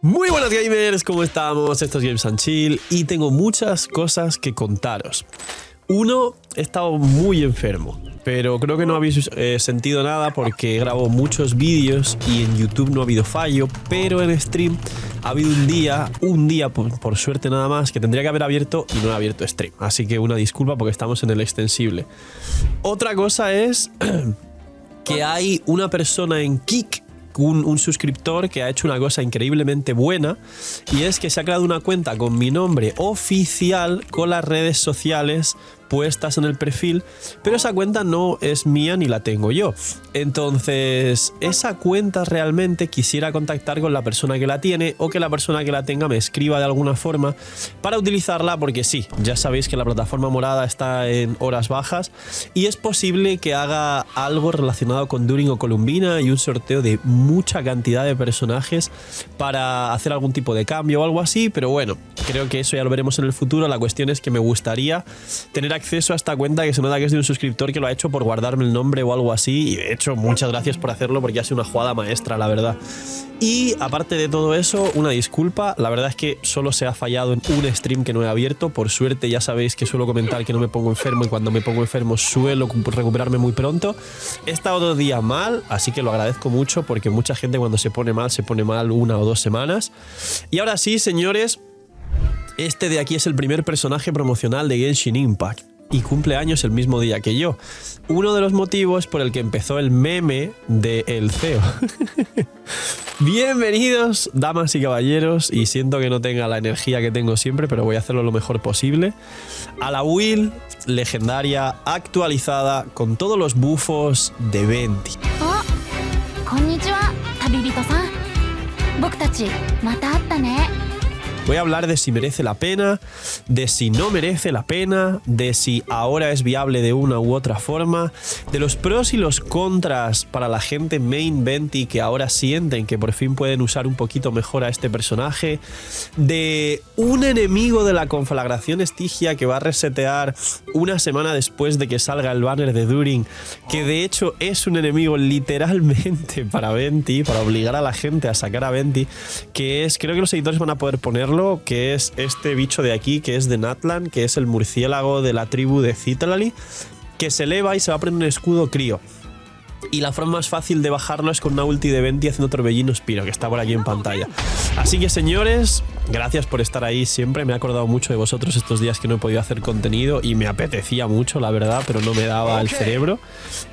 Muy buenas gamers, ¿cómo estamos? Esto es Games and Chill y tengo muchas cosas que contaros. Uno, he estado muy enfermo, pero creo que no habéis sentido nada porque grabo muchos vídeos y en YouTube no ha habido fallo, pero en stream ha habido un día por suerte nada más, que tendría que haber abierto y no he abierto stream. Así que una disculpa porque estamos en el extensible. Otra cosa es que hay una persona en Kick, un suscriptor que ha hecho una cosa increíblemente buena, y es que se ha creado una cuenta con mi nombre oficial con las redes sociales puestas en el perfil, pero esa cuenta no es mía ni la tengo yo. Entonces, esa cuenta realmente quisiera contactar con la persona que la tiene o que la persona que la tenga me escriba de alguna forma para utilizarla, porque sí, ya sabéis que la plataforma morada está en horas bajas y es posible que haga algo relacionado con During o Columbina y un sorteo de mucha cantidad de personajes para hacer algún tipo de cambio o algo así, pero bueno, creo que eso ya lo veremos en el futuro. La cuestión es que me gustaría tener acceso a esta cuenta, que se nota que es de un suscriptor que lo ha hecho por guardarme el nombre o algo así, y de hecho muchas gracias por hacerlo porque ha sido una jugada maestra, la verdad. Y aparte de todo eso, una disculpa, la verdad es que solo se ha fallado en un stream que no he abierto. Por suerte ya sabéis que suelo comentar que no me pongo enfermo y cuando me pongo enfermo suelo recuperarme muy pronto. He estado 2 días mal, así que lo agradezco mucho porque mucha gente cuando se pone mal 1 o 2 semanas. Y ahora sí, señores, este de aquí es el primer personaje promocional de Genshin Impact y cumple años el mismo día que yo. Uno de los motivos por el que empezó el meme del CEO. Bienvenidos, damas y caballeros, y siento que no tenga la energía que tengo siempre, pero voy a hacerlo lo mejor posible, a la Will legendaria actualizada con todos los buffos de Venti. Oh, konnichiwa, tabibito-san. Bokutachi, mata atta ne. Voy a hablar de si merece la pena, de si no merece la pena, de si ahora es viable de una u otra forma, de los pros y los contras para la gente main Venti que ahora sienten que por fin pueden usar un poquito mejor a este personaje, de un enemigo de la conflagración Estigia que va a resetear una semana después de que salga el banner de During, que de hecho es un enemigo literalmente para Venti, para obligar a la gente a sacar a Venti, que es, creo que los editores van a poder ponerlo, que es este bicho de aquí, que es de Natlan, que es el murciélago de la tribu de Citlali, que se eleva y se va a poner un escudo crío. Y la forma más fácil de bajarlo es con una ulti de Venti haciendo torbellino Spiro, que está por aquí en pantalla. Así que, señores, gracias por estar ahí siempre. Me he acordado mucho de vosotros estos días que no he podido hacer contenido y me apetecía mucho, la verdad, pero no me daba el cerebro.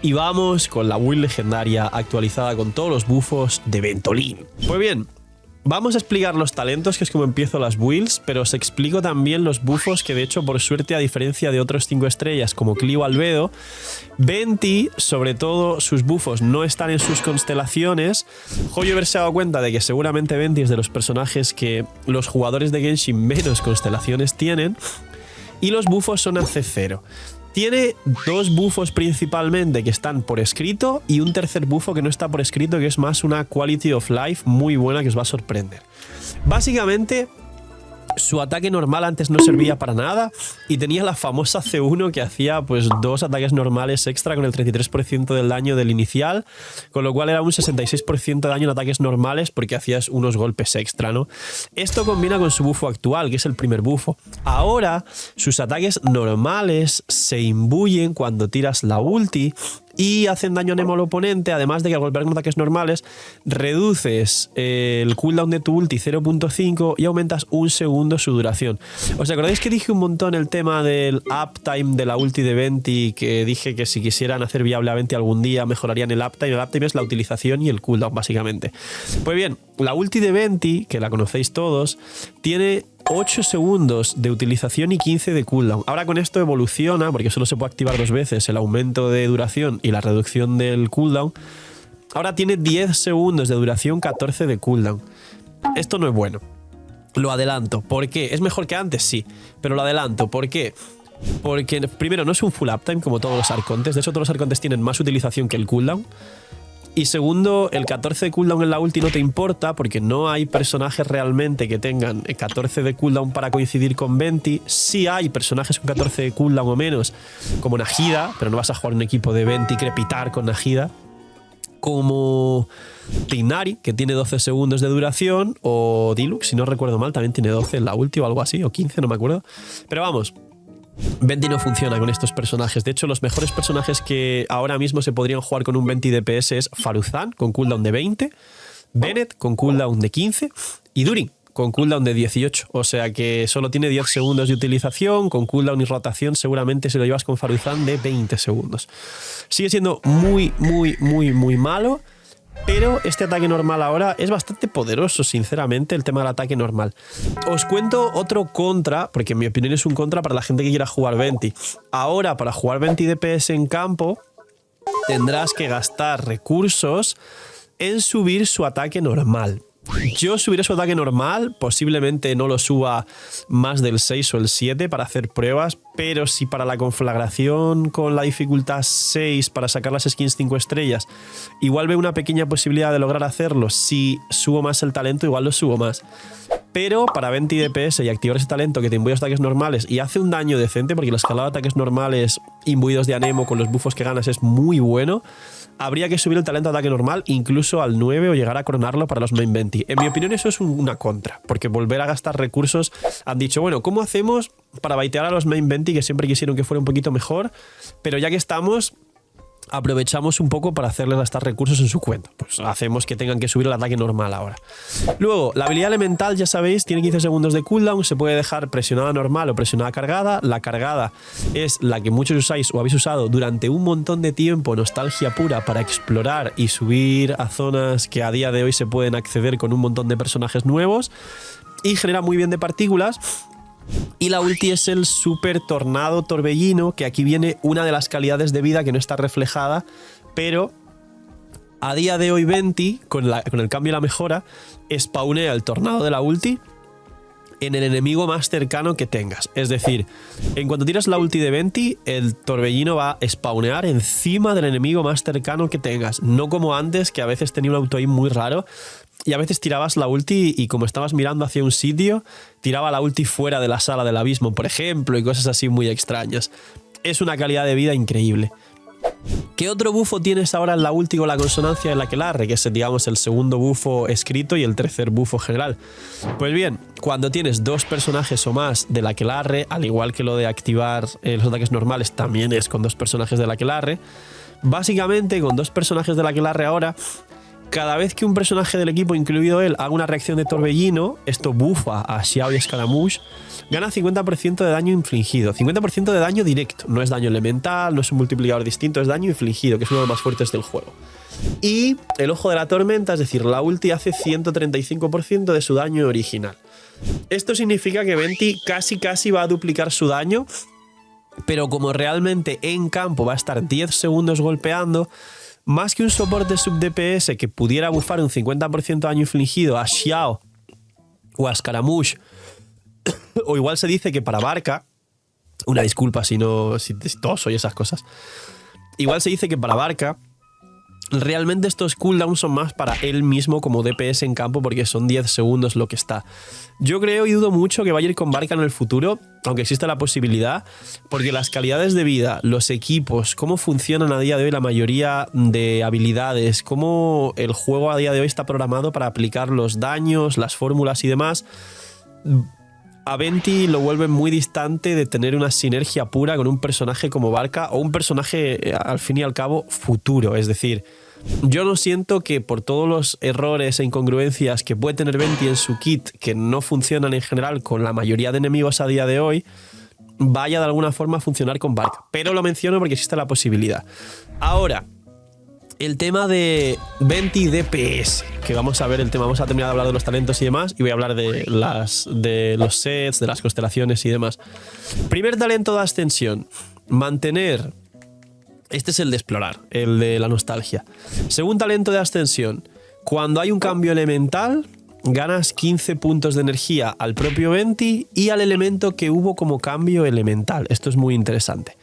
Y vamos con la build legendaria actualizada con todos los buffos de Ventolin. Pues bien, vamos a explicar los talentos, que es como empiezo las builds, pero os explico también los buffos que de hecho, por suerte, a diferencia de otros 5 estrellas como Clio Albedo, Venti, sobre todo, sus buffos no están en sus constelaciones. Hoyoverse se ha dado cuenta de que seguramente Venti es de los personajes que los jugadores de Genshin menos constelaciones tienen, y los buffos son a C0. Tiene 2 buffos principalmente que están por escrito y un tercer bufo que no está por escrito, que es más una quality of life muy buena que os va a sorprender. Básicamente, su ataque normal antes no servía para nada y tenía la famosa C1 que hacía pues 2 ataques normales extra con el 33% del daño del inicial, con lo cual era un 66% de daño en ataques normales porque hacías unos golpes extra, ¿no? Esto combina con su bufo actual, que es el primer bufo. Ahora, sus ataques normales se imbuyen cuando tiras la ulti y hacen daño anemo al oponente, además de que al golpear con ataques normales reduces el cooldown de tu ulti 0.5 y aumentas 1 segundo su duración. ¿Os acordáis que dije un montón el tema del uptime de la ulti de Venti? Que dije que si quisieran hacer viable a Venti algún día mejorarían el uptime. El uptime es la utilización y el cooldown, básicamente. Pues bien, la ulti de Venti, que la conocéis todos, tiene 8 segundos de utilización y 15 de cooldown. Ahora con esto evoluciona, porque solo se puede activar 2 veces el aumento de duración y la reducción del cooldown. Ahora tiene 10 segundos de duración, 14 de cooldown. Esto no es bueno. Lo adelanto. ¿Por qué? ¿Es mejor que antes? Sí. Pero lo adelanto. ¿Por qué? Porque primero no es un full uptime como todos los arcontes. De hecho, todos los arcontes tienen más utilización que el cooldown. Y segundo, el 14 de cooldown en la ulti no te importa porque no hay personajes realmente que tengan 14 de cooldown para coincidir con Venti. Sí hay personajes con 14 de cooldown o menos, como Nahida, pero no vas a jugar un equipo de Venti y crepitar con Nahida. como Tignari, que tiene 12 segundos de duración, o Diluc, si no recuerdo mal, también tiene 12 en la ulti o algo así, o 15, no me acuerdo. Pero vamos, Venti no funciona con estos personajes. De hecho, los mejores personajes que ahora mismo se podrían jugar con un 20 DPS es Faruzan, con cooldown de 20, Bennett, con cooldown de 15, y Durin, con cooldown de 18. O sea que solo tiene 10 segundos de utilización, con cooldown y rotación seguramente se lo llevas con Faruzan de 20 segundos. Sigue siendo muy, muy, muy, muy malo, pero este ataque normal ahora es bastante poderoso, sinceramente, el tema del ataque normal. Os cuento otro contra, porque en mi opinión es un contra para la gente que quiera jugar Venti. Ahora, para jugar 20 DPS en campo, tendrás que gastar recursos en subir su ataque normal. Yo subiré su ataque normal, posiblemente no lo suba más del 6 o el 7 para hacer pruebas, pero si para la conflagración con la dificultad 6 para sacar las skins 5 estrellas, igual veo una pequeña posibilidad de lograr hacerlo. Si subo más el talento, igual lo subo más. Pero para 20 DPS y activar ese talento que te imbuye ataques normales y hace un daño decente, porque la escalada de ataques normales imbuidos de Anemo con los buffos que ganas es muy bueno, habría que subir el talento de ataque normal incluso al 9 o llegar a coronarlo para los main 20. En mi opinión eso es una contra, porque volver a gastar recursos, han dicho, bueno, ¿cómo hacemos para baitear a los main 20 que siempre quisieron que fuera un poquito mejor? Pero ya que estamos, aprovechamos un poco para hacerles gastar recursos en su cuenta. Pues hacemos que tengan que subir el ataque normal ahora. Luego, la habilidad elemental, ya sabéis, tiene 15 segundos de cooldown, se puede dejar presionada normal o presionada cargada. La cargada es la que muchos usáis o habéis usado durante un montón de tiempo, nostalgia pura, para explorar y subir a zonas que a día de hoy se pueden acceder con un montón de personajes nuevos, y genera muy bien de partículas. Y la ulti es el super tornado torbellino, que aquí viene una de las calidades de vida que no está reflejada, pero a día de hoy Venti, con el cambio y la mejora, spawnea el tornado de la ulti en el enemigo más cercano que tengas. Es decir, en cuanto tiras la ulti de Venti, el torbellino va a spawnear encima del enemigo más cercano que tengas. No como antes, que a veces tenía un auto-aim muy raro, y a veces tirabas la ulti y como estabas mirando hacia un sitio, tiraba la ulti fuera de la sala del abismo, por ejemplo, y cosas así muy extrañas. Es una calidad de vida increíble. ¿Qué otro bufo tienes ahora en la ulti con la consonancia de la Aquelarre? Que es, digamos, el segundo bufo escrito y el tercer bufo general. Pues bien, cuando tienes dos personajes o más de la Aquelarre, al igual que lo de activar los ataques normales, también es con dos personajes de la Aquelarre. Básicamente, con dos personajes de la Aquelarre ahora, cada vez que un personaje del equipo, incluido él, haga una reacción de torbellino, esto bufa a Xiao y Scaramouche, gana 50% de daño infligido. 50% de daño directo. No es daño elemental, no es un multiplicador distinto, es daño infligido, que es uno de los más fuertes del juego. Y el ojo de la tormenta, es decir, la ulti hace 135% de su daño original. Esto significa que Venti casi va a duplicar su daño, pero como realmente en campo va a estar 10 segundos golpeando, más que un soporte sub DPS que pudiera bufar un 50% de daño infligido a Xiao o a Scaramouche, o igual se dice que para Barca, una disculpa si toso y esas cosas, igual se dice que para Barca realmente estos cooldowns son más para él mismo como DPS en campo, porque son 10 segundos lo que está. Yo creo y dudo mucho que vaya a ir con Barca en el futuro, aunque exista la posibilidad, porque las calidades de vida, los equipos, cómo funcionan a día de hoy la mayoría de habilidades, cómo el juego a día de hoy está programado para aplicar los daños, las fórmulas y demás, a Venti lo vuelve muy distante de tener una sinergia pura con un personaje como Barca, o un personaje, al fin y al cabo, futuro. Es decir, yo no siento que por todos los errores e incongruencias que puede tener Venti en su kit, que no funcionan en general con la mayoría de enemigos a día de hoy, vaya de alguna forma a funcionar con Barca. Pero lo menciono porque existe la posibilidad. Ahora, el tema de Venti DPS, que vamos a ver el tema, vamos a terminar de hablar de los talentos y demás, y voy a hablar de los sets, de las constelaciones y demás. Primer talento de ascensión, mantener. Este es el de explorar, el de la nostalgia. Segundo talento de ascensión, cuando hay un cambio elemental, ganas 15 puntos de energía al propio Venti y al elemento que hubo como cambio elemental. Esto es muy interesante.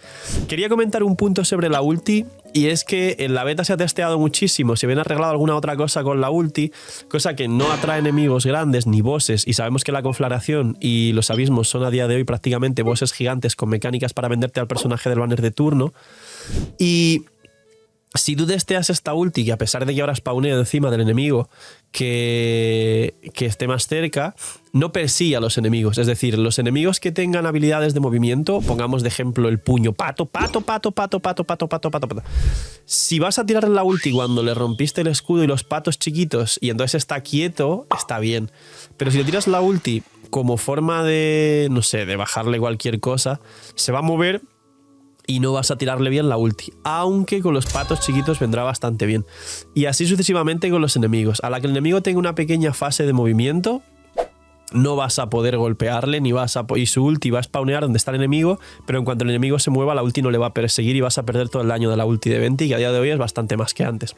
Quería comentar un punto sobre la ulti, y es que en la beta se ha testeado muchísimo, se habían arreglado alguna otra cosa con la ulti, cosa que no atrae enemigos grandes ni bosses, y sabemos que la conflagración y los abismos son a día de hoy prácticamente bosses gigantes con mecánicas para venderte al personaje del banner de turno. Y Si tú testeas esta ulti, que a pesar de que ahora spawnea encima del enemigo que esté más cerca, no persigue a los enemigos. Es decir, los enemigos que tengan habilidades de movimiento, pongamos de ejemplo el puño pato. Si vas a tirar la ulti cuando le rompiste el escudo y los patos chiquitos y entonces está quieto, está bien. Pero si le tiras la ulti como forma de, no sé, de bajarle cualquier cosa, se va a mover y no vas a tirarle bien la ulti, aunque con los patos chiquitos vendrá bastante bien. Y así sucesivamente con los enemigos. A la que el enemigo tenga una pequeña fase de movimiento, no vas a poder golpearle, ni vas a y su ulti va a spawnear donde está el enemigo, pero en cuanto el enemigo se mueva, la ulti no le va a perseguir y vas a perder todo el daño de la ulti de Venti, que a día de hoy es bastante más que antes.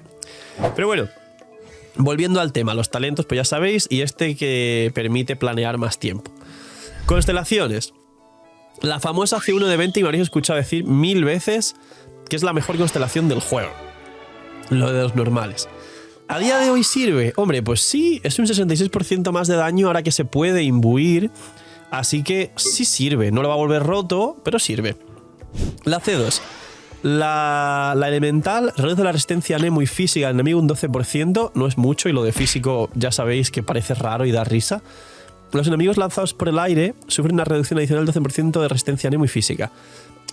Pero bueno, volviendo al tema, los talentos, pues ya sabéis, y este que permite planear más tiempo. Constelaciones. La famosa C1 de Venti me habréis escuchado decir 1000 veces que es la mejor constelación del juego. Lo de los normales. ¿A día de hoy sirve? Hombre, pues sí, es un 66% más de daño ahora que se puede imbuir. Así que sí sirve. No lo va a volver roto, pero sirve. La C2. La elemental reduce la resistencia a Nemo y física al enemigo un 12%. No es mucho y lo de físico ya sabéis que parece raro y da risa. Los enemigos lanzados por el aire sufren una reducción adicional del 12% de resistencia a Nemo y física.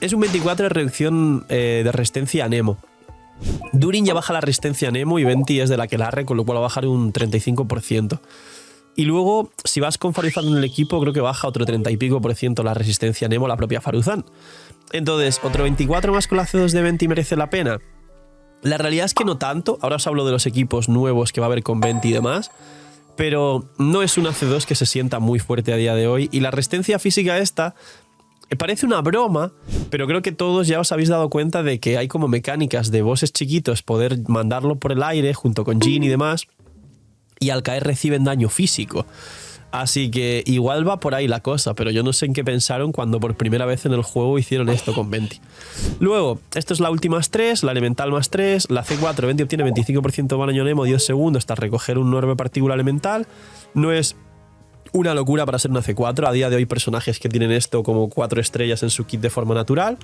Es un 24% de reducción de resistencia a Nemo. Durin ya baja la resistencia a Nemo y Venti es de la que larre, con lo cual va a bajar un 35%. Y luego, si vas con Faruzan en el equipo, creo que baja otro 30 y pico % la resistencia a Nemo, la propia Faruzan. Entonces, otro 24 más con la C2 de Venti merece la pena. La realidad es que no tanto. Ahora os hablo de los equipos nuevos que va a haber con Venti y demás. Pero no es una C2 que se sienta muy fuerte a día de hoy. Y la resistencia física esta parece una broma, pero creo que todos ya os habéis dado cuenta de que hay como mecánicas de bosses chiquitos, poder mandarlo por el aire junto con Jhin y demás, y al caer reciben daño físico. Así que igual va por ahí la cosa, pero yo no sé en qué pensaron cuando por primera vez en el juego hicieron esto con Venti. Luego, esto es la última más 3, la elemental más 3, la C4, Venti obtiene 25% de daño Nemo, 10 segundos hasta recoger un orbe partícula elemental. No es una locura para ser una C4, a día de hoy personajes que tienen esto como 4 estrellas en su kit de forma natural.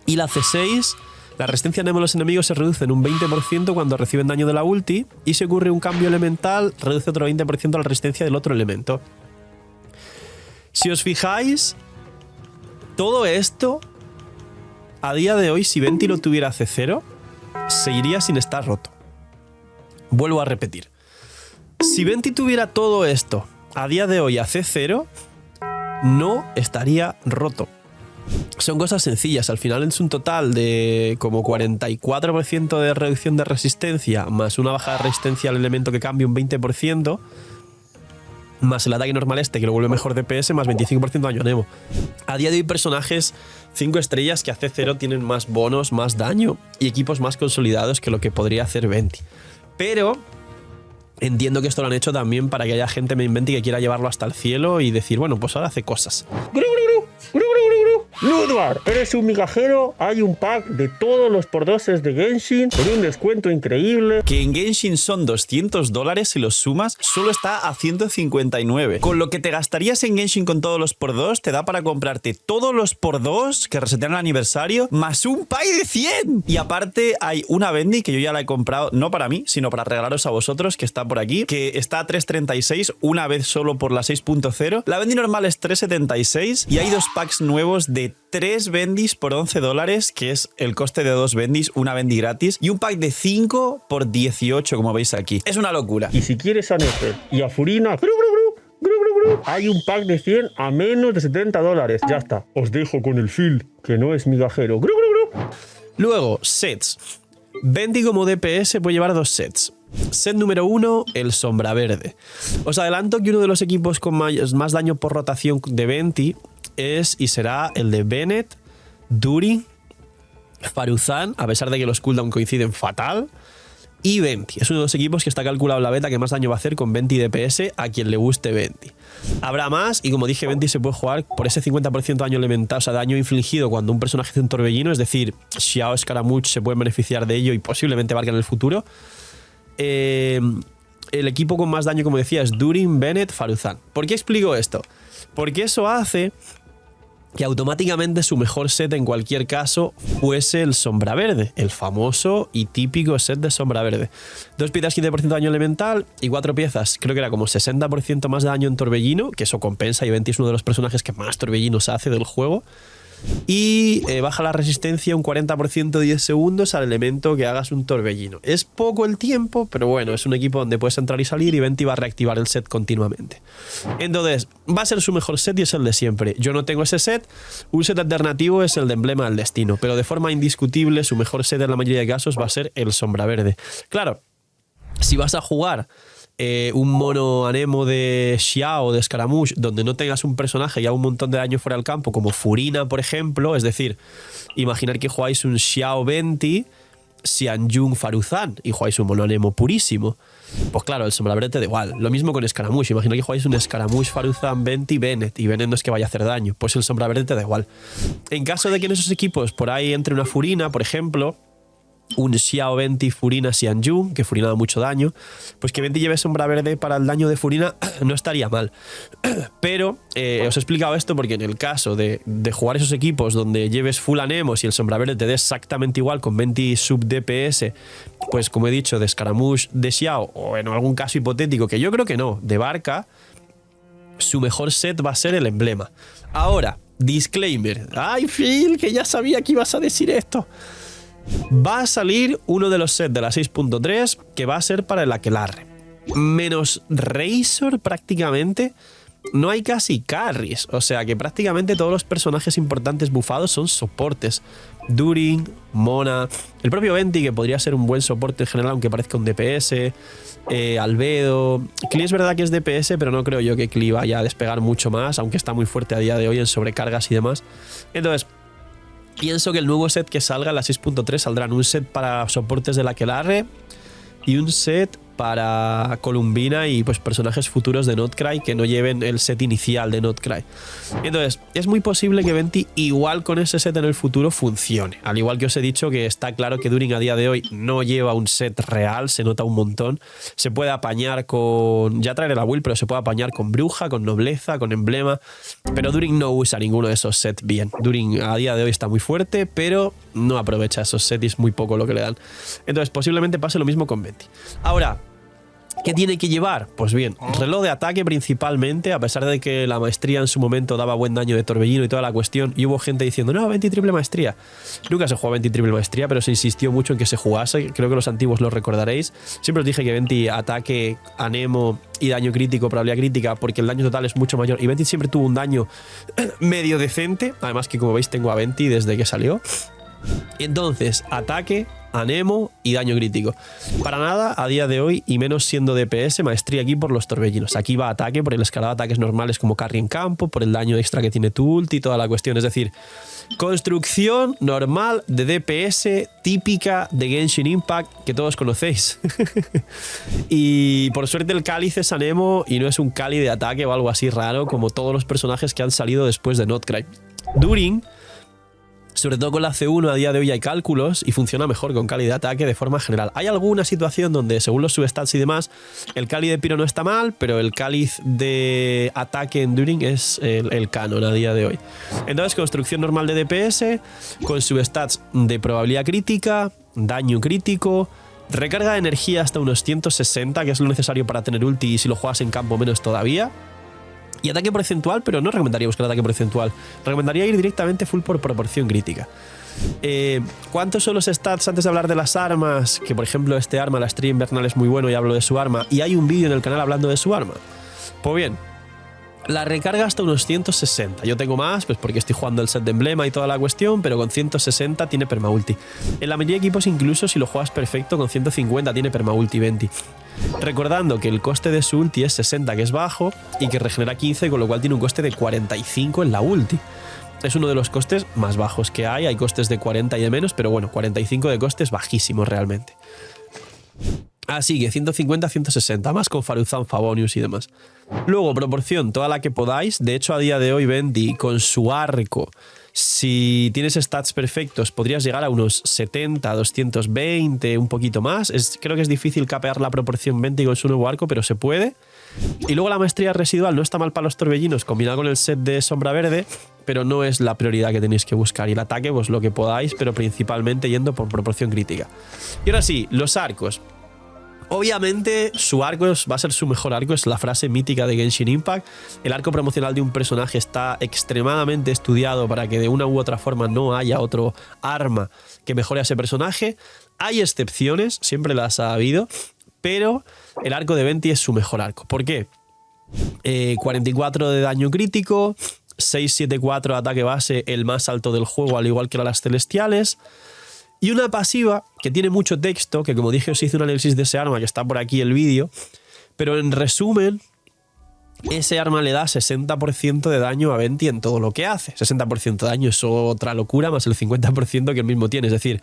Y la C6... la resistencia a Nemo a los enemigos se reduce en un 20% cuando reciben daño de la ulti, y si ocurre un cambio elemental, reduce otro 20% la resistencia del otro elemento. Si os fijáis, todo esto, a día de hoy, si Venti lo tuviera C0, seguiría sin estar roto. Vuelvo a repetir. Si Venti tuviera todo esto a día de hoy a C0, no estaría roto. Son cosas sencillas, al final es un total de como 44% de reducción de resistencia, más una baja de resistencia al elemento que cambia un 20%, más el ataque normal este que lo vuelve mejor DPS, más 25% de daño a Nemo. A día de hoy personajes 5 estrellas que a C0 tienen más bonos, más daño y equipos más consolidados que lo que podría hacer Venti. Pero entiendo que esto lo han hecho también para que haya gente main Venti que quiera llevarlo hasta el cielo y decir, bueno, pues ahora hace cosas. Ludwig, eres un migajero. Hay un pack de todos los por-doses de Genshin con un descuento increíble. Que en Genshin son $200 si los sumas, solo está a 159. Con lo que te gastarías en Genshin con todos los por-2, te da para comprarte todos los por-2 que resetean el aniversario, más un pay de 100. Y aparte hay una Bendy que yo ya la he comprado, no para mí, sino para regalaros a vosotros, que está por aquí, que está a 3.36, una vez solo por la 6.0. La Bendy normal es 3.76 y hay dos packs nuevos de 3 Bendis por $11, que es el coste de 2 Bendis, una Bendy gratis, y un pack de 5 por 18, como veis aquí. Es una locura. Y si quieres a Nefer y a Furina, hay un pack de 100 a menos de $70. Ya está. Os dejo con el Phil, que no es migajero. Luego, sets. Bendy como DPS puede llevar 2 sets. Set número 1, el Sombra Verde. Os adelanto que uno de los equipos con más daño por rotación de Venti es y será el de Bennett, Durin, Faruzan, a pesar de que los cooldown coinciden fatal, y Venti. Es uno de los equipos que está calculado en la beta que más daño va a hacer con Venti DPS a quien le guste Venti. Habrá más, y como dije, Venti se puede jugar por ese 50% de daño elemental, o sea, daño infligido cuando un personaje hace un torbellino, es decir, Xiao, Scaramouche se pueden beneficiar de ello y posiblemente valga en el futuro. El equipo con más daño, como decía, es Durin, Bennett, Faruzan. ¿Por qué explico esto? Porque eso hace que automáticamente su mejor set en cualquier caso fuese el Sombra Verde, el famoso y típico set de Sombra Verde. 2 piezas 15% de daño elemental y 4 piezas, creo que era como 60% más de daño en Torbellino, que eso compensa, y Venti es uno de los personajes que más torbellinos hace del juego. Y baja la resistencia un 40% 10 segundos al elemento que hagas un torbellino. Es poco el tiempo, pero bueno, es un equipo donde puedes entrar y salir y Venti va a reactivar el set continuamente. Entonces, va a ser su mejor set y es el de siempre. Yo no tengo ese set. Un set alternativo es el de Emblema del Destino, pero de forma indiscutible su mejor set en la mayoría de casos va a ser el Sombra Verde. Claro, si vas a jugar un mono anemo de Xiao o de Scaramouche donde no tengas un personaje y haga un montón de daño fuera del campo, como Furina, por ejemplo, es decir, imaginar que jugáis un Xiao Venti, Xianjun Faruzan y jugáis un mono anemo purísimo, pues claro, el Sombra Verde te da igual. Lo mismo con Scaramouche, imaginar que jugáis un Scaramouche Faruzan Venti Bennett y Bennett no es que vaya a hacer daño, pues el Sombra Verde te da igual. En caso de que en esos equipos por ahí entre una Furina, por ejemplo, un Xiao Venti Furina Xianjun, que Furina da mucho daño, pues que Venti lleve Sombra Verde para el daño de Furina no estaría mal. Pero os he explicado esto porque en el caso de jugar esos equipos donde lleves full anemos y el Sombra Verde te dé exactamente igual con Venti sub DPS, pues como he dicho, de Scaramouche, de Xiao, o en algún caso hipotético, que yo creo que no, de Barca, su mejor set va a ser el emblema. Ahora, disclaimer. ¡Ay, Phil, que ya sabía que ibas a decir esto! Va a salir uno de los sets de la 6.3 que va a ser para el Aquelarre. Menos Razor prácticamente no hay casi carries, o sea que prácticamente todos los personajes importantes bufados son soportes. Durin, Mona, el propio Venti, que podría ser un buen soporte en general aunque parezca un DPS, Albedo. Klee es verdad que es DPS, pero no creo yo que Klee vaya a despegar mucho más, aunque está muy fuerte a día de hoy en sobrecargas y demás. Entonces, pienso que el nuevo set que salga en la 6.3 saldrán un set para soportes de la Aquelarre y un set para Columbina y pues personajes futuros de Notcry que no lleven el set inicial de Notcry. Entonces, es muy posible que Venti igual con ese set en el futuro funcione. Al igual que os he dicho que está claro que Durin a día de hoy no lleva un set real, se nota un montón. Se puede apañar con... ya traeré la build, pero se puede apañar con Bruja, con Nobleza, con Emblema. Pero Durin no usa ninguno de esos sets bien. Durin a día de hoy está muy fuerte, pero no aprovecha esos sets y es muy poco lo que le dan. Entonces, posiblemente pase lo mismo con Venti. Ahora, ¿qué tiene que llevar? Pues bien, reloj de ataque principalmente, a pesar de que la maestría en su momento daba buen daño de torbellino y toda la cuestión, y hubo gente diciendo, no, 20 triple maestría. Nunca se jugó 20 triple maestría, pero se insistió mucho en que se jugase, creo que los antiguos lo recordaréis. Siempre os dije que 20 ataque, anemo y daño crítico, probabilidad crítica, porque el daño total es mucho mayor, y 20 siempre tuvo un daño medio decente, además que como veis tengo a 20 desde que salió. Entonces, ataque, anemo y daño crítico. Para nada, a día de hoy, y menos siendo DPS, maestría aquí por los torbellinos. Aquí va ataque por el escalado de ataques normales como carry en campo, por el daño extra que tiene tu ulti y toda la cuestión. Es decir, construcción normal de DPS típica de Genshin Impact que todos conocéis. Y por suerte el cáliz es anemo y no es un cáliz de ataque o algo así raro como todos los personajes que han salido después de Notcry. Durin, sobre todo con la C1 a día de hoy hay cálculos y funciona mejor con Cali de ataque de forma general. Hay alguna situación donde según los substats y demás el Cali de Piro no está mal, pero el cáliz de ataque en Durin es el canon a día de hoy. Entonces construcción normal de DPS con substats de probabilidad crítica, daño crítico, recarga de energía hasta unos 160, que es lo necesario para tener ulti y si lo juegas en campo menos todavía. Y ataque porcentual, pero no recomendaría buscar ataque porcentual. Recomendaría ir directamente full por proporción crítica. ¿Cuántos son los stats antes de hablar de las armas? Que por ejemplo este arma, la estrella invernal, es muy bueno y hablo de su arma. Y hay un vídeo en el canal hablando de su arma. Pues bien, la recarga hasta unos 160. Yo tengo más, pues porque estoy jugando el set de emblema y toda la cuestión, pero con 160 tiene permaulti. En la mayoría de equipos, incluso si lo juegas perfecto, con 150 tiene permaulti 20. Recordando que el coste de su ulti es 60, que es bajo, y que regenera 15, con lo cual tiene un coste de 45 en la ulti. Es uno de los costes más bajos que hay costes de 40 y de menos, pero bueno, 45 de costes bajísimos realmente. Así que 150, 160, más con Faruzan, Favonius y demás. Luego, proporción, toda la que podáis. De hecho, a día de hoy, Venti, con su arco, si tienes stats perfectos, podrías llegar a unos 70, 220, un poquito más. Creo que es difícil capear la proporción Venti con su nuevo arco, pero se puede. Y luego la maestría residual no está mal para los torbellinos, combinado con el set de sombra verde, pero no es la prioridad que tenéis que buscar. Y el ataque, pues lo que podáis, pero principalmente yendo por proporción crítica. Y ahora sí, los arcos. Obviamente su arco va a ser su mejor arco, es la frase mítica de Genshin Impact. El arco promocional de un personaje está extremadamente estudiado para que de una u otra forma no haya otro arma que mejore a ese personaje. Hay excepciones, siempre las ha habido, pero el arco de Venti es su mejor arco. ¿Por qué? 44 de daño crítico, 674 de ataque base, el más alto del juego, al igual que las celestiales. Y una pasiva que tiene mucho texto, que como dije os hice un análisis de ese arma, que está por aquí el vídeo, pero en resumen, ese arma le da 60% de daño a Venti en todo lo que hace. 60% de daño es otra locura, más el 50% que él mismo tiene. Es decir,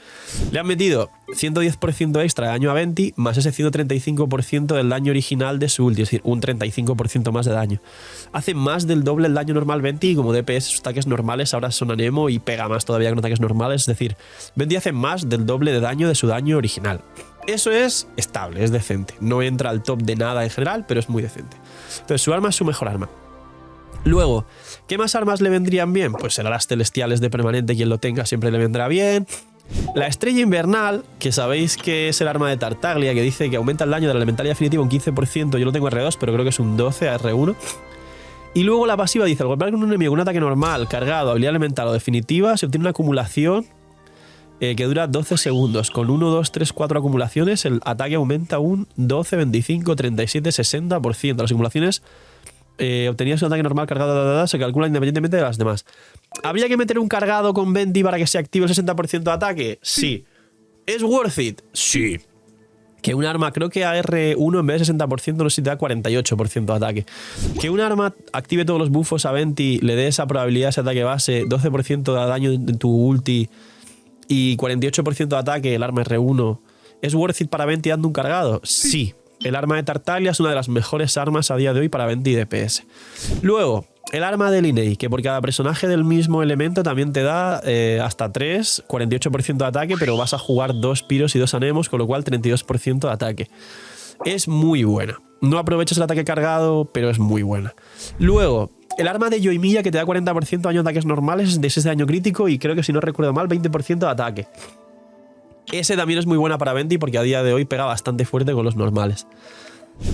le han metido 110% extra de daño a Venti, más ese 135% del daño original de su ulti, es decir, un 35% más de daño. Hace más del doble el daño normal Venti, y como DPS sus ataques normales ahora son anemo y pega más todavía con ataques normales. Es decir, Venti hace más del doble de daño de su daño original. Eso es estable, es decente. No entra al top de nada en general, pero es muy decente. Entonces su arma es su mejor arma. Luego, ¿qué más armas le vendrían bien? Pues será las celestiales de permanente, quien lo tenga siempre le vendrá bien. La estrella invernal, que sabéis que es el arma de Tartaglia, que dice que aumenta el daño del elemental definitivo un 15%. Yo lo tengo R2, pero creo que es un 12 a R1. Y luego la pasiva dice, al golpear con un enemigo con un ataque normal, cargado, habilidad elemental o definitiva, se obtiene una acumulación que dura 12 segundos. Con 1, 2, 3, 4 acumulaciones, el ataque aumenta un 12, 25, 37, 60%. Las acumulaciones obtenidas un ataque normal cargado se calcula independientemente de las demás. ¿Habría que meter un cargado con Venti para que se active el 60% de ataque? Sí. ¿Es worth it? Sí. Que un arma, creo que a R1 en vez de 60%, no sé si te da 48% de ataque. Que un arma active todos los buffos a Venti, le dé esa probabilidad, ese ataque base, 12% de daño en tu ulti y 48% de ataque, el arma R1, ¿es worth it para Venti dando un cargado? Sí. El arma de Tartaglia es una de las mejores armas a día de hoy para Venti y DPS. Luego, el arma de Linei, que por cada personaje del mismo elemento también te da hasta 3, 48% de ataque, pero vas a jugar 2 piros y 2 anemos, con lo cual 32% de ataque. Es muy buena. No aprovechas el ataque cargado, pero es muy buena. Luego, el arma de Yoimiya, que te da 40% de daño de ataques normales, de ese daño crítico, y creo que si no recuerdo mal, 20% de ataque. Ese también es muy buena para Venti porque a día de hoy pega bastante fuerte con los normales.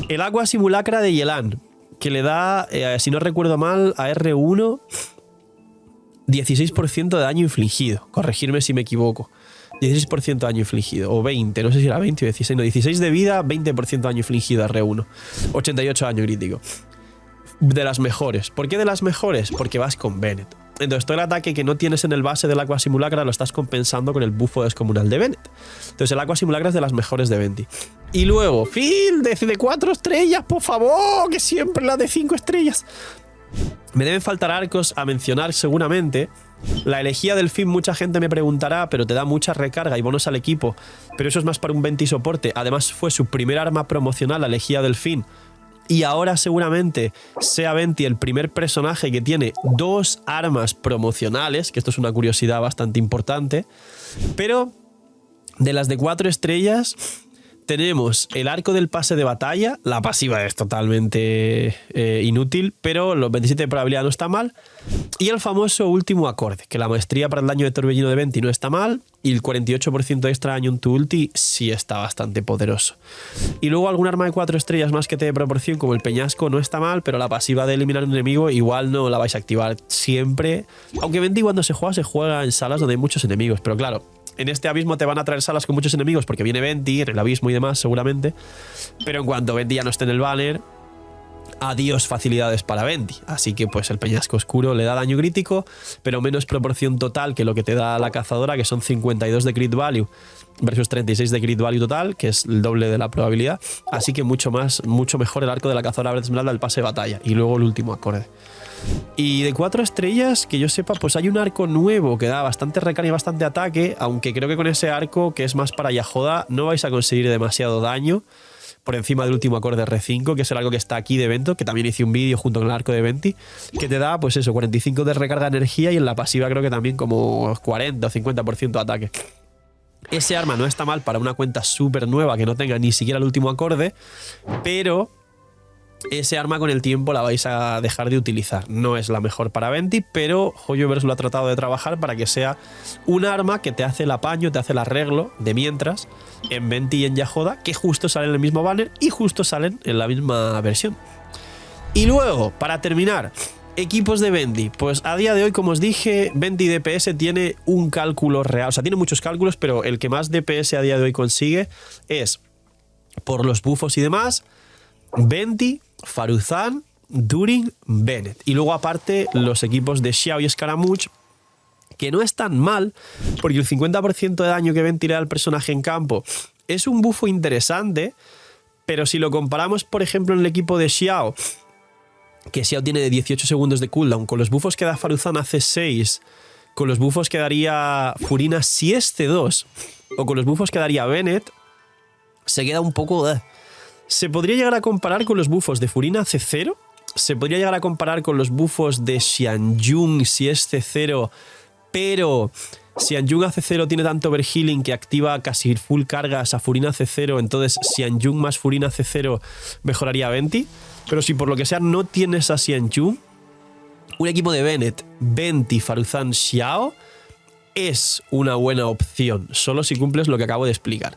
El Aqua Simulacra de Yelan, que le da, si no recuerdo mal, a R1 16% de daño infligido. Corregirme si me equivoco. 16% de daño infligido, o 20, no sé si era 20 o 16, no, 16 de vida, 20% de daño infligido a R1. 88 daño crítico. De las mejores. ¿Por qué de las mejores? Porque vas con Bennett. Entonces todo el ataque que no tienes en el base del Aqua Simulacra lo estás compensando con el bufo descomunal de Bennett. Entonces el Aqua Simulacra es de las mejores de Venti. Y luego, Phil, de 4 estrellas, por favor, que siempre la de 5 estrellas. Me deben faltar arcos a mencionar seguramente. La elegía del fin, mucha gente me preguntará, pero te da mucha recarga y bonos al equipo. Pero eso es más para un Venti soporte. Además fue su primer arma promocional, la elegía del fin. Y ahora seguramente sea Venti el primer personaje que tiene 2 armas promocionales, que esto es una curiosidad bastante importante. Pero de las de 4 estrellas tenemos el arco del pase de batalla. La pasiva es totalmente inútil, pero los 27 de probabilidad no está mal. Y el famoso último acorde, que la maestría para el daño de torbellino de Venti no está mal, y el 48% extra daño en tu ulti sí está bastante poderoso. Y luego algún arma de 4 estrellas más que te dé proporción, como el peñasco, no está mal, pero la pasiva de eliminar un enemigo igual no la vais a activar siempre. Aunque Venti cuando se juega en salas donde hay muchos enemigos, pero claro, en este abismo te van a traer salas con muchos enemigos porque viene Venti en el abismo y demás seguramente, pero en cuanto Venti ya no esté en el banner, adiós facilidades para Venti. Así que pues el peñasco oscuro le da daño crítico, pero menos proporción total que lo que te da la cazadora, que son 52 de crit value versus 36 de crit value total, que es el doble de la probabilidad. Así que mucho mejor el arco de la cazadora verde esmeralda del pase de batalla. Y luego el último acorde. Y de 4 estrellas, que yo sepa, pues hay un arco nuevo que da bastante recarga y bastante ataque, aunque creo que con ese arco, que es más para Yajoda, no vais a conseguir demasiado daño por encima del último acorde R5, que es el arco que está aquí de evento, que también hice un vídeo junto con el arco de Venti, que te da, pues eso, 45 de recarga de energía, y en la pasiva creo que también como 40 o 50% de ataque. Ese arma no está mal para una cuenta súper nueva que no tenga ni siquiera el último acorde, pero ese arma con el tiempo la vais a dejar de utilizar. No es la mejor para Venti, pero Hoyoverse lo ha tratado de trabajar para que sea un arma que te hace el apaño, te hace el arreglo de mientras en Venti y en Yahoda, que justo salen en el mismo banner y justo salen en la misma versión. Y luego, para terminar, equipos de Venti. Pues a día de hoy, como os dije, Venti DPS tiene un cálculo real. O sea, tiene muchos cálculos, pero el que más DPS a día de hoy consigue es, por los buffos y demás, Venti, Faruzan, Durin, Bennett. Y luego aparte los equipos de Xiao y Scaramouche, que no es tan mal, porque el 50% de daño que Venti le da al personaje en campo es un bufo interesante, pero si lo comparamos, por ejemplo, en el equipo de Xiao, que Xiao tiene de 18 segundos de cooldown, con los buffos que da Faruzan hace 6, con los buffos que daría Furina si es C2, o con los buffos que daría Bennett, se queda un poco... Se podría llegar a comparar con los buffos de Furina C0, se podría llegar a comparar con los buffos de Xianjun si es C0, pero Xianjun a C0 tiene tanto overhealing que activa casi full cargas a Furina C0, entonces Xianjun más Furina C0 mejoraría a Venti. Pero si por lo que sea no tienes a Xianjun, un equipo de Bennett, Venti, Faruzan, Xiao es una buena opción, solo si cumples lo que acabo de explicar.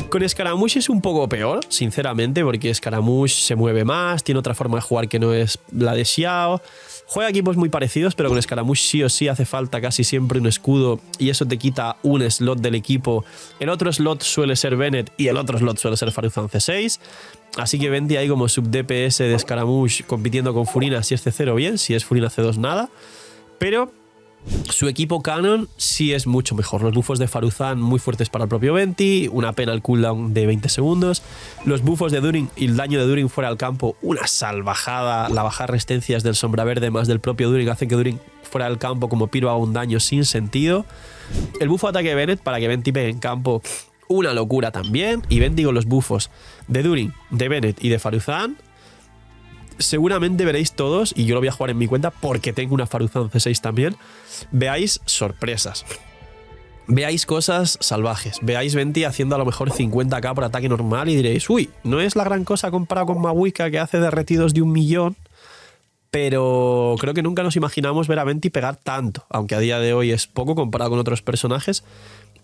Con Scaramouche es un poco peor, sinceramente, porque Scaramouche se mueve más, tiene otra forma de jugar que no es la de Xiao. Juega equipos muy parecidos, pero con Scaramouche sí o sí hace falta casi siempre un escudo y eso te quita un slot del equipo. El otro slot suele ser Bennett y el otro slot suele ser Faruzan C6. Así que Venti ahí como sub DPS de Scaramouche compitiendo con Furina si es C0 bien, si es Furina C2 nada. Pero su equipo canon sí es mucho mejor. Los buffos de Faruzan muy fuertes para el propio Venti, una pena el cooldown de 20 segundos. Los buffos de Durin y el daño de Durin fuera del campo, una salvajada. La baja resistencias del Sombra Verde más del propio Durin hace que Durin fuera del campo como Piro haga un daño sin sentido. El buffo ataque de Bennett para que Venti pegue en campo, una locura también. Y Venti con los buffos de Durin, de Bennett y de Faruzan, seguramente veréis todos, y yo lo voy a jugar en mi cuenta porque tengo una Faruzan C6 también, veáis sorpresas, veáis cosas salvajes, veáis Venti haciendo a lo mejor 50k por ataque normal y diréis, uy, no es la gran cosa comparado con Mahuika que hace derretidos de 1.000.000, pero creo que nunca nos imaginamos ver a Venti pegar tanto, aunque a día de hoy es poco comparado con otros personajes,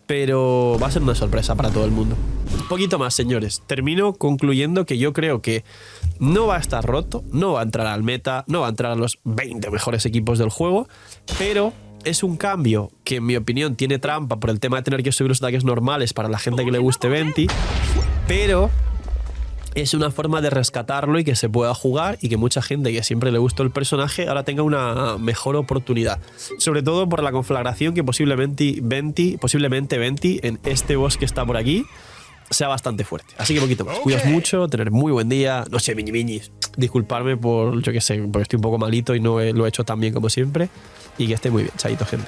pero va a ser una sorpresa para todo el mundo. Un poquito más, señores. Termino concluyendo que yo creo que no va a estar roto, no va a entrar al meta, no va a entrar a los 20 mejores equipos del juego, pero es un cambio que en mi opinión tiene trampa por el tema de tener que subir los ataques normales para la gente que le guste Venti, pero es una forma de rescatarlo y que se pueda jugar y que mucha gente que siempre le gustó el personaje ahora tenga una mejor oportunidad. Sobre todo por la conflagración que posiblemente Venti en este boss que está por aquí sea bastante fuerte. Así que poquito más. Cuidaos mucho, tener muy buen día. No sé, miñis. Disculparme por, yo que sé, porque estoy un poco malito y no lo he hecho tan bien como siempre. Y que esté muy bien. Chaito, gente.